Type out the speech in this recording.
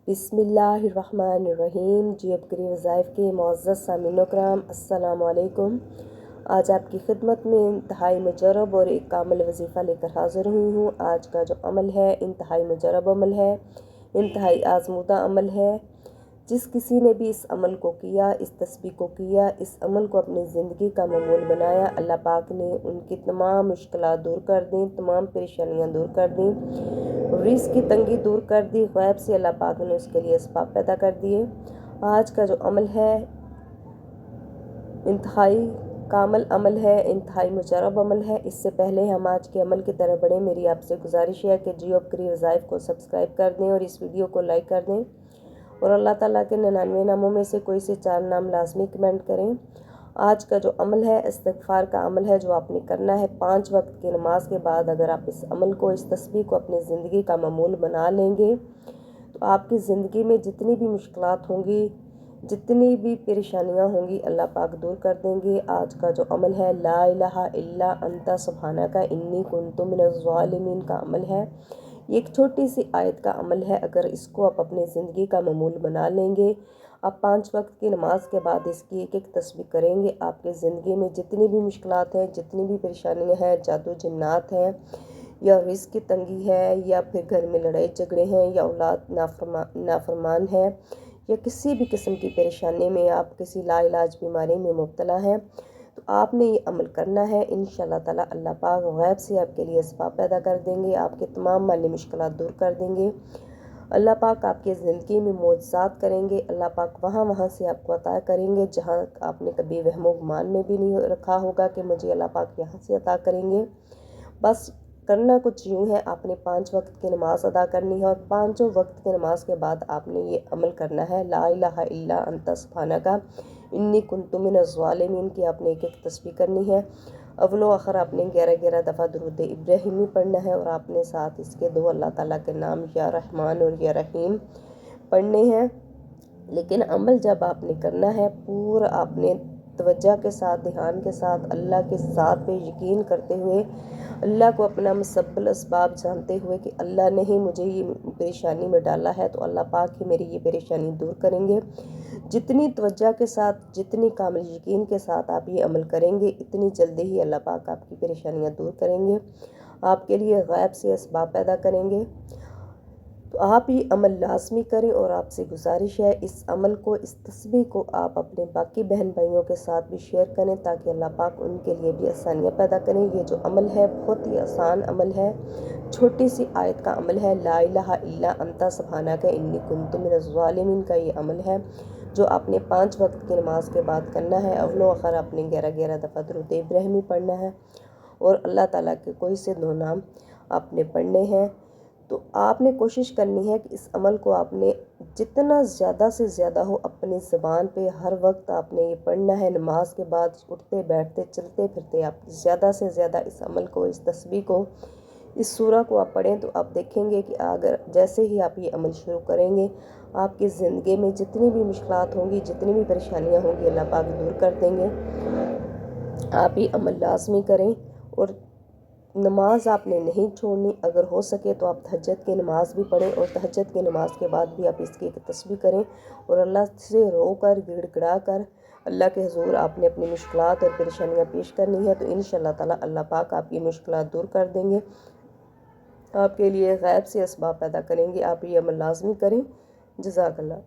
बिस्मिल्लाहिर्रहमानिर्रहीम। जी अब करीब वज़ाइफ के मुअज़्ज़ज़ सामीन कराम, अस्सलामु अलैकुम। आज आपकी खिदमत में इंतहाई मुजरब और एक कामिल वजीफ़ा लेकर हाज़िर हुई हूँ। आज का जो अमल है इंतहाई मुजरब अमल है, इंतहाई आज़मूदा अमल है। जिस किसी ने भी इस अमल को किया, इस तस्बीह को किया, इस अमल को अपनी ज़िंदगी का मामूल बनाया, अल्लाह पाक ने उनकी तमाम मुश्किलात दूर कर दी, तमाम परेशानियाँ दूर कर दी, रिज़्क़ की तंगी दूर कर दी। ग़ैब से अल्लाह पाक ने उसके लिए असबाब पैदा कर दिए। आज का जो अमल है इंतहाई कामिल अमल है, इंतहाई मुजरब अमल है। इससे पहले हम आज के अमल की तरफ बढ़ें, मेरी आपसे गुजारिश है कि जियो करी वज़ाइफ को सब्सक्राइब कर दें और इस वीडियो को लाइक कर दें और अल्लाह ताला के 99 नामों में से कोई से 4 नाम लाजमी कमेंट करें। आज का जो अमल है इस्तिग़फ़ार का अमल है, जो आपने करना है 5 वक्त की नमाज के बाद। अगर आप इस अमल को, इस तस्बीह को अपनी ज़िंदगी का मामूल बना लेंगे तो आपकी ज़िंदगी में जितनी भी मुश्किलात होंगी, जितनी भी परेशानियां होंगी, अल्लाह पाक दूर कर देंगे। आज का जो अमल है ला इलाहा इल्ला अंता सुब्हानका इन्नी कुन्तु मिनज़ ज़ालिमीन का अमल है। ये एक छोटी सी आयत का अमल है। अगर इसको आप अपनी ज़िंदगी का मामूल बना लेंगे, आप 5 वक्त की नमाज के बाद इसकी एक एक तस्बीह करेंगे, आपकी ज़िंदगी में जितनी भी मुश्किलात हैं, जितनी भी परेशानियां हैं, जादू जिन्नात हैं या रिज़्क़ की तंगी है या फिर घर में लड़ाई झगड़े हैं या औलाद नाफरमान है या किसी भी किस्म की परेशानी में आप किसी लाइलाज बीमारी में मुब्तला हैं, तो आपने ये अमल करना है। इंशाअल्लाह ताला अल्लाह पाक ग़ैब से आपके लिए असबाब पैदा कर देंगे, आपके तमाम माली मुश्किलात दूर कर देंगे। अल्लाह पाक आपकी ज़िंदगी में मोअज़्ज़ात करेंगे। अल्लाह पाक वहाँ से आपको अता करेंगे जहाँ आपने कभी वहमो गुमान में भी नहीं रखा होगा कि मुझे अल्लाह पाक यहाँ से अता करेंगे। बस करना कुछ यूँ है, आपने 5 वक्त की नमाज़ अदा करनी है और 5 वक्त की नमाज के बाद आपने ये अमल करना है ला इलाहा इल्ला अंता सुब्हानका इन्नी कुन्तु मिनज़ ज़ालिमीन की आपने एक एक तस्बीह करनी है। अव्वलो आखिर आपने 11-11 दफ़ा दुरूद इब्राहिमी पढ़ना है और आपने साथ इसके 2 अल्लाह ताला के नाम या रहमान और या रहीम पढ़ने हैं। लेकिन अमल जब आपने करना है, पूरा आपने तवज्जो के साथ, ध्यान के साथ, अल्लाह के साथ पे यकीन करते हुए, अल्लाह को अपना मुसब्बिल असबाब जानते हुए कि अल्लाह ने ही मुझे ये परेशानी में डाला है, तो अल्लाह पाक ही मेरी ये परेशानी दूर करेंगे। जितनी तवज्जो के साथ, जितनी कामिल यकीन के साथ आप ये अमल करेंगे, इतनी जल्दी ही अल्लाह पाक आपकी परेशानियाँ दूर करेंगे, आपके लिए ग़ैब से असबाब पैदा करेंगे। तो आप ये अमल लाजमी करें और आपसे गुजारिश है इस अमल को, इस तस्बीह को आप अपने बाकी बहन भाइयों के साथ भी शेयर करें ताकि अल्लाह पाक उनके लिए भी आसानियाँ पैदा करें। ये जो अमल है बहुत ही आसान अमल है, छोटी सी आयत का अमल है ला इलाहा इल्ला अंता सुब्हानका इन्नी कुन्तु मिनज़ ज़ालिमीन का ये अमल है जो आपने 5 वक्त की नमाज के बाद करना है। अव्वलो आखिर आपने 11-11 दफ़ा दुरूद इब्राहिमी पढ़ना है और अल्लाह ताला के कोई से 2 नाम आपने पढ़ने हैं। तो आपने कोशिश करनी है कि इस अमल को आपने जितना ज़्यादा से ज़्यादा हो अपनी ज़बान पे हर वक्त आपने ये पढ़ना है। नमाज के बाद उठते बैठते चलते फिरते आप ज़्यादा से ज़्यादा इस अमल को, इस तस्बीह को, इस सूरा को आप पढ़ें तो आप देखेंगे कि अगर जैसे ही आप ये अमल शुरू करेंगे, आपकी ज़िंदगी में जितनी भी मुश्किलात होंगी, जितनी भी परेशानियाँ होंगी, अल्लाह पाक दूर कर देंगे। आप ये अमल लाजमी करें और नमाज आपने नहीं छोड़नी। अगर हो सके तो आप तहज्जुद की नमाज़ भी पढ़ें और तहज्जुद की नमाज के बाद भी आप इसकी एक तस्बीह करें और अल्लाह से रो कर, गिड़गिड़ा कर अल्लाह के हुज़ूर आपने अपनी मुश्किलात और परेशानियाँ पेश करनी है। तो इंशाअल्लाह ताला अल्लाह पाक आपकी मुश्किलात दूर कर देंगे, आपके लिए ग़ैब से असबाब पैदा करेंगे। आप ये अमल लाजमी करें। जज़ाकल्लाह।